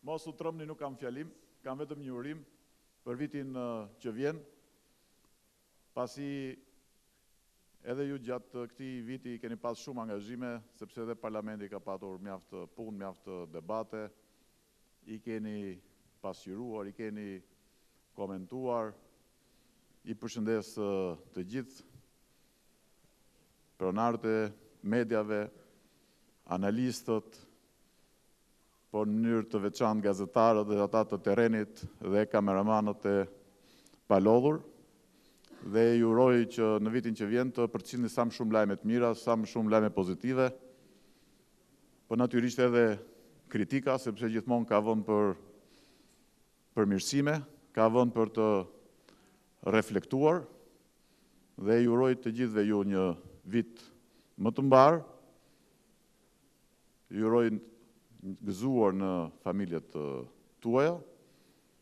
Mos u trëmni, nuk kam fjalim, kam vetëm një urim për vitin që vjen, pasi edhe ju gjatë këtij viti keni pas shumë angazhime, sepse edhe parlamenti ka patur mjaft punë, mjaft debate, i keni pasqyruar, i keni komentuar, i përshëndes të gjithë pronarët e mediave, analistët, por në mënyrë të veçantë gazetarët dhe ata të terrenit dhe kameramanët e palodhur, dhe ju uroj që në vitin që vjen të përcjellni sa më shumë lajme të mira, sa më shumë lajme pozitive, por natyrisht edhe kritika, sepse gjithmonë ka vënd për përmirësime, ka vënd për të reflektuar, dhe ju uroj të gjithëve ju një vit më të mbar, ju uroj gëzuar në familjet tuaja,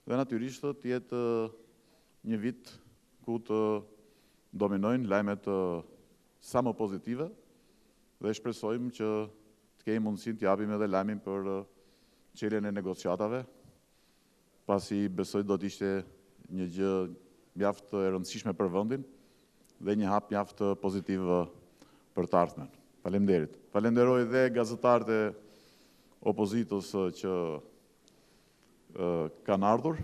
dhe natyrisht të jetë një vit ku të dominojnë lajmet sa më pozitive, dhe shpresojmë që të kemi mundësinë të japim edhe lajmin për çeljen e negociatave, pasi besoj do të ishte një gjë mjaft e rëndësishme për vendin dhe një hap mjaft pozitiv për të ardhmen. Faleminderit. Falenderoj dhe gazetarët e opozitës që kanë ardhur.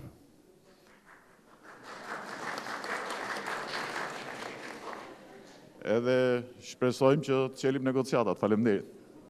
Edhe shpresojmë që të çelim negociatat. Faleminderit.